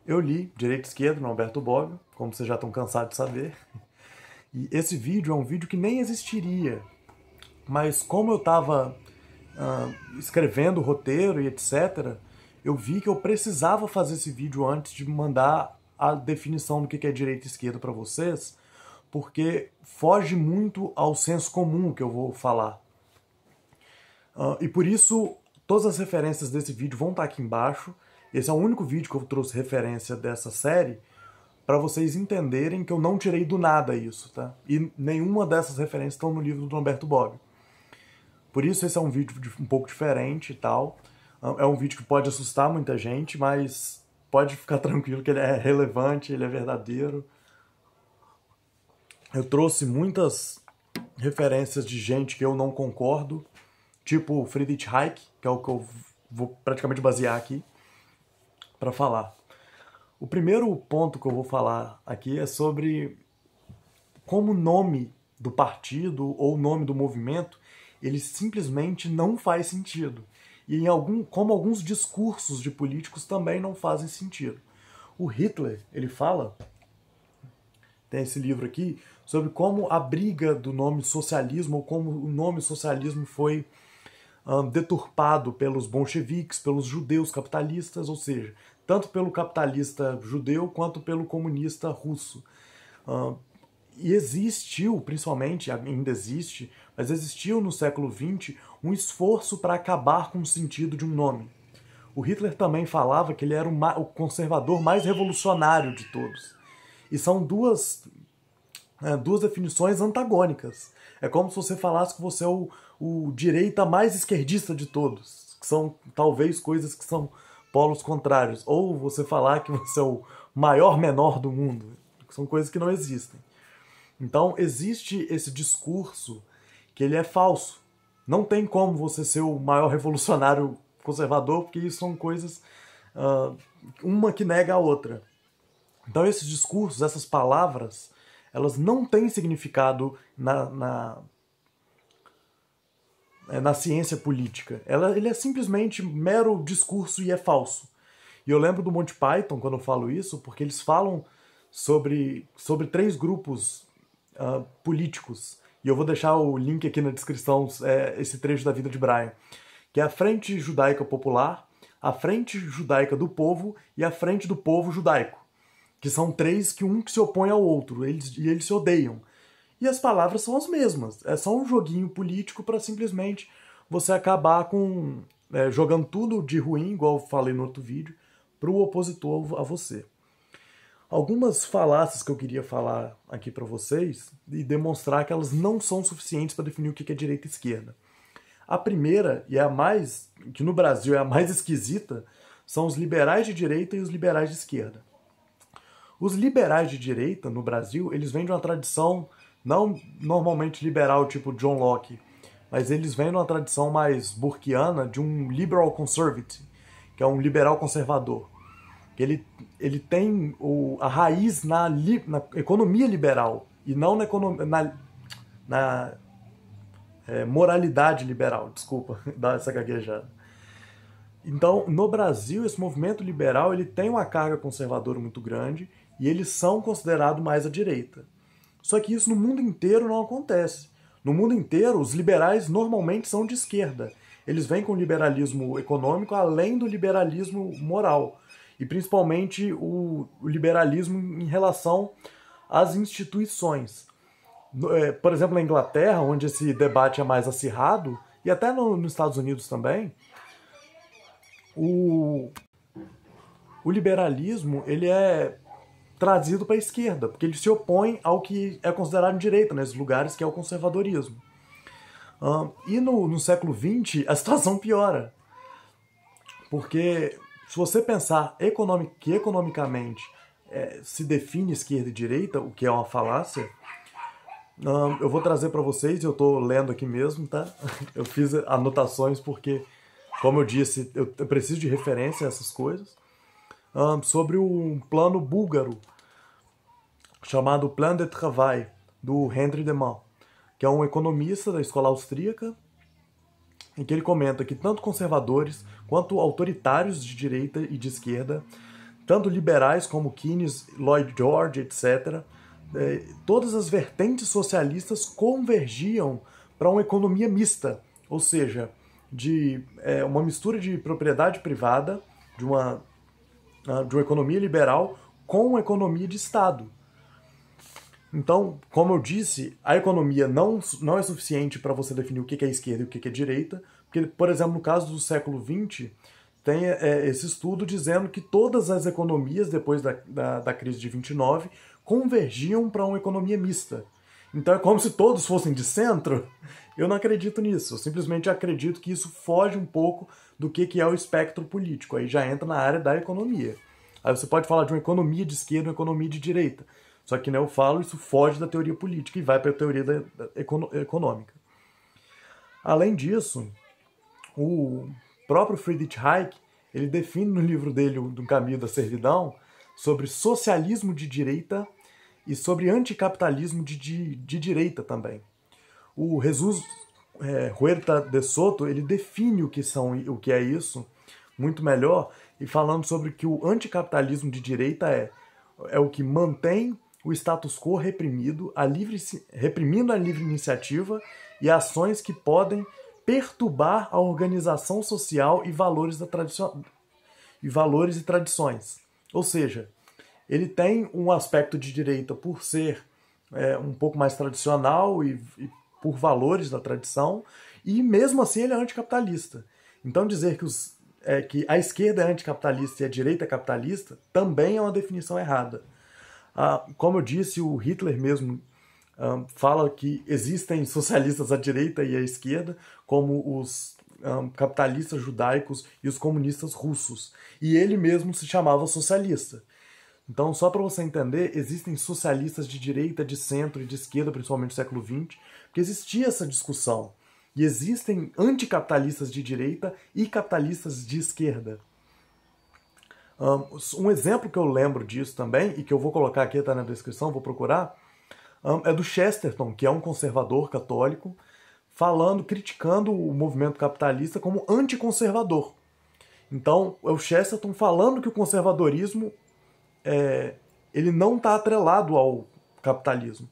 Eu li Direita e Esquerda, no Alberto Bobbio, como vocês já estão cansados de saber. E esse vídeo é um vídeo que nem existiria. Mas como eu estava escrevendo o roteiro e etc., eu vi que eu precisava fazer esse vídeo antes de mandar a definição do que é direita e esquerda para vocês, porque foge muito ao senso comum que eu vou falar. E por isso, todas as referências desse vídeo vão estar aqui embaixo. Esse é o único vídeo que eu trouxe referência dessa série, para vocês entenderem que eu não tirei do nada isso, tá? E nenhuma dessas referências estão no livro do Alberto Bobbio. Por isso esse é um vídeo um pouco diferente e tal. É um vídeo que pode assustar muita gente, mas pode ficar tranquilo que ele é relevante, ele é verdadeiro. Eu trouxe muitas referências de gente que eu não concordo, tipo Friedrich Hayek, que é o que eu vou praticamente basear aqui para falar. O primeiro ponto que eu vou falar aqui é sobre como o nome do partido ou o nome do movimento, ele simplesmente não faz sentido. E como alguns discursos de políticos também não fazem sentido. O Hitler, ele fala, tem esse livro aqui, sobre como a briga do nome socialismo, ou como o nome socialismo foi deturpado pelos bolcheviques, pelos judeus capitalistas, ou seja, tanto pelo capitalista judeu quanto pelo comunista russo. E existiu, principalmente, ainda existe, mas existiu no século XX um esforço para acabar com o sentido de um nome. O Hitler também falava que ele era o conservador mais revolucionário de todos. E são duas definições antagônicas. É como se você falasse que você é o direita mais esquerdista de todos, que são talvez coisas que são polos contrários. Ou você falar que você é o maior menor do mundo, que são coisas que não existem. Então existe esse discurso que ele é falso. Não tem como você ser o maior revolucionário conservador, porque isso são coisas, uma que nega a outra. Então esses discursos, essas palavras, elas não têm significado na ciência política. Ele é simplesmente mero discurso e é falso. E eu lembro do Monty Python quando eu falo isso, porque eles falam sobre 3 grupos políticos. E eu vou deixar o link aqui na descrição, esse trecho da vida de Brian. Que é a Frente Judaica Popular, a Frente Judaica do Povo e a Frente do Povo Judaico. Que são 3 que um que se opõe ao outro, eles se odeiam. E as palavras são as mesmas. É só um joguinho político para simplesmente você acabar jogando tudo de ruim, igual eu falei no outro vídeo, para o opositor a você. Algumas falácias que eu queria falar aqui para vocês e demonstrar que elas não são suficientes para definir o que é direita e esquerda. A primeira, e a mais, que no Brasil é a mais esquisita, são os liberais de direita e os liberais de esquerda. Os liberais de direita, no Brasil, eles vêm de uma tradição não normalmente liberal, tipo John Locke, mas eles vêm de uma tradição mais burkeana, de um liberal conservative, que é um liberal conservador. Ele tem a raiz na economia liberal, e não na moralidade liberal, desculpa dar essa gaguejada. Então, no Brasil, esse movimento liberal ele tem uma carga conservadora muito grande, e eles são considerados mais à direita. Só que isso no mundo inteiro não acontece. No mundo inteiro, os liberais normalmente são de esquerda. Eles vêm com o liberalismo econômico além do liberalismo moral. E principalmente o liberalismo em relação às instituições. Por exemplo, na Inglaterra, onde esse debate é mais acirrado, e até nos Estados Unidos também, o liberalismo ele é trazido para a esquerda, porque ele se opõe ao que é considerado direita nesses lugares, que é o conservadorismo. E no século XX, a situação piora. Porque se você pensar que economicamente se define esquerda e direita, o que é uma falácia, eu vou trazer para vocês, eu estou lendo aqui mesmo, tá? Eu fiz anotações porque, como eu disse, eu preciso de referência a essas coisas. Sobre um plano búlgaro chamado Plan de Travail, do Henri de Man, que é um economista da escola austríaca, em que ele comenta que tanto conservadores quanto autoritários de direita e de esquerda tanto liberais como Keynes, Lloyd George, etc., todas as vertentes socialistas convergiam para uma economia mista, ou seja, de uma mistura de propriedade privada, de uma economia liberal com uma economia de Estado. Então, como eu disse, a economia não é suficiente para você definir o que é esquerda e o que é direita, porque, por exemplo, no caso do século XX, tem esse estudo dizendo que todas as economias, depois da crise de 29, convergiam para uma economia mista. Então é como se todos fossem de centro. Eu não acredito nisso. Eu simplesmente acredito que isso foge um pouco do que é o espectro político. Aí já entra na área da economia. Aí você pode falar de uma economia de esquerda, uma economia de direita. Só que, né, eu falo, isso foge da teoria política e vai para a teoria econômica. Além disso, o próprio Friedrich Hayek, ele define no livro dele, Do Caminho da Servidão, sobre socialismo de direita e sobre anticapitalismo de direita também. O Jesus Huerta de Soto, ele define o que é isso muito melhor, e falando sobre que o anticapitalismo de direita é o que mantém o status quo reprimindo a livre iniciativa e ações que podem perturbar a organização social e valores e tradições. Ou seja, ele tem um aspecto de direita por ser um pouco mais tradicional e por valores da tradição, e mesmo assim ele é anticapitalista. Então dizer que a esquerda é anticapitalista e a direita é capitalista também é uma definição errada. Como eu disse, o Hitler mesmo fala que existem socialistas à direita e à esquerda, como os capitalistas judaicos e os comunistas russos. E ele mesmo se chamava socialista. Então, só para você entender, existem socialistas de direita, de centro e de esquerda, principalmente no século XX, porque existia essa discussão. E existem anticapitalistas de direita e capitalistas de esquerda. Um exemplo que eu lembro disso também, e que eu vou colocar aqui, tá na descrição, vou procurar, é do Chesterton, que é um conservador católico, criticando o movimento capitalista como anticonservador. Então, é o Chesterton falando que o conservadorismo ele não está atrelado ao capitalismo.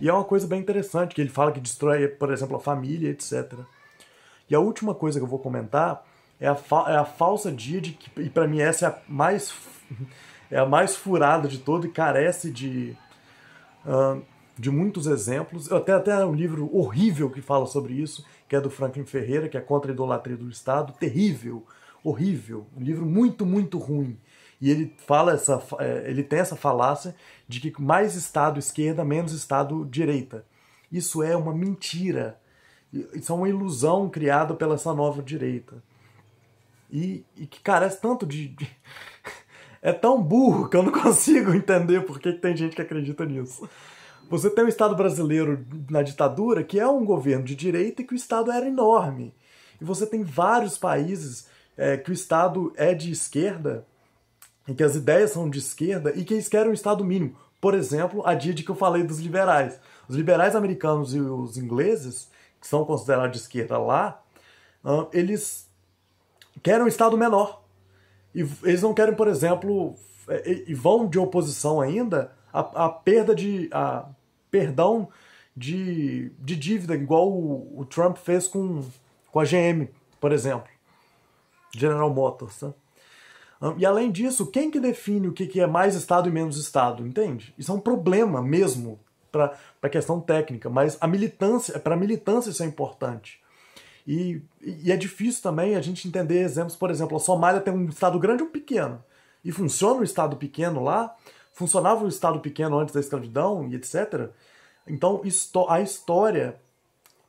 E é uma coisa bem interessante, que ele fala que destrói, por exemplo, a família, etc. E a última coisa que eu vou comentar é a falsa díade, e para mim essa é a mais furada de todo e carece de muitos exemplos. Eu tenho até um livro horrível que fala sobre isso, que é do Franklin Ferreira, que é Contra a Idolatria do Estado. Terrível, horrível. Um livro muito, muito ruim. E ele ele tem essa falácia de que mais Estado esquerda, menos Estado direita. Isso é uma mentira. Isso é uma ilusão criada pela essa nova direita. E que carece tanto É tão burro que eu não consigo entender por que tem gente que acredita nisso. Você tem um Estado brasileiro na ditadura que é um governo de direita e que o Estado era enorme. E você tem vários países que o Estado é de esquerda, em que as ideias são de esquerda e que eles querem um Estado mínimo. Por exemplo, a díade que eu falei dos liberais. Os liberais americanos e os ingleses, que são considerados de esquerda lá, eles querem um Estado menor. E eles não querem, por exemplo, e vão de oposição ainda a perdão de dívida, igual o Trump fez com a GM, por exemplo. General Motors, tá? E além disso, quem que define o que é mais Estado e menos Estado, entende? Isso é um problema mesmo para a questão técnica, mas para a militância isso é importante. E é difícil também a gente entender exemplos, por exemplo, a Somália tem um Estado grande e um pequeno. E funciona o Estado pequeno lá, funcionava o Estado pequeno antes da escravidão e etc. Então a história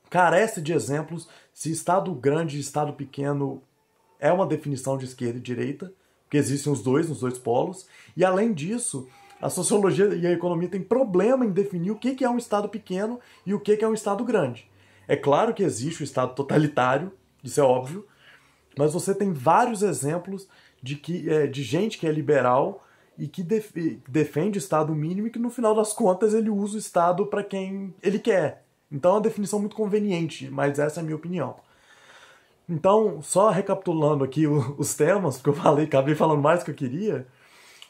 carece de exemplos se Estado grande e Estado pequeno é uma definição de esquerda e direita, porque existem os dois, nos dois polos. E além disso, a sociologia e a economia têm problema em definir o que é um Estado pequeno e o que é um Estado grande. É claro que existe o Estado totalitário, isso é óbvio, mas você tem vários exemplos de gente que é liberal e que defende o Estado mínimo e que no final das contas ele usa o Estado para quem ele quer. Então é uma definição muito conveniente, mas essa é a minha opinião. Então, só recapitulando aqui os temas, porque acabei falando mais do que eu queria,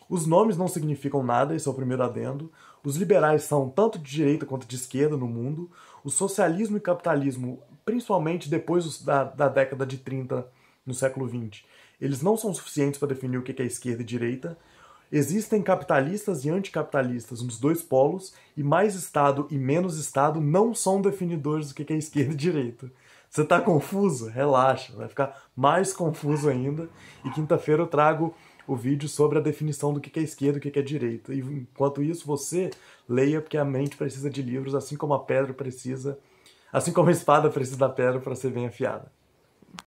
Os nomes não significam nada, esse é o primeiro adendo. Os liberais são tanto de direita quanto de esquerda no mundo. O socialismo e capitalismo, principalmente depois da década de 30, no século XX, eles não são suficientes para definir o que é esquerda e direita. Existem capitalistas e anticapitalistas nos dois polos, e mais Estado e menos Estado não são definidores do que é esquerda e direita. Você tá confuso? Relaxa, vai ficar mais confuso ainda. E quinta-feira eu trago o vídeo sobre a definição do que é esquerda e o que é direita. E enquanto isso, você leia, porque a mente precisa de livros, assim como a pedra precisa, assim como a espada precisa da pedra para ser bem afiada.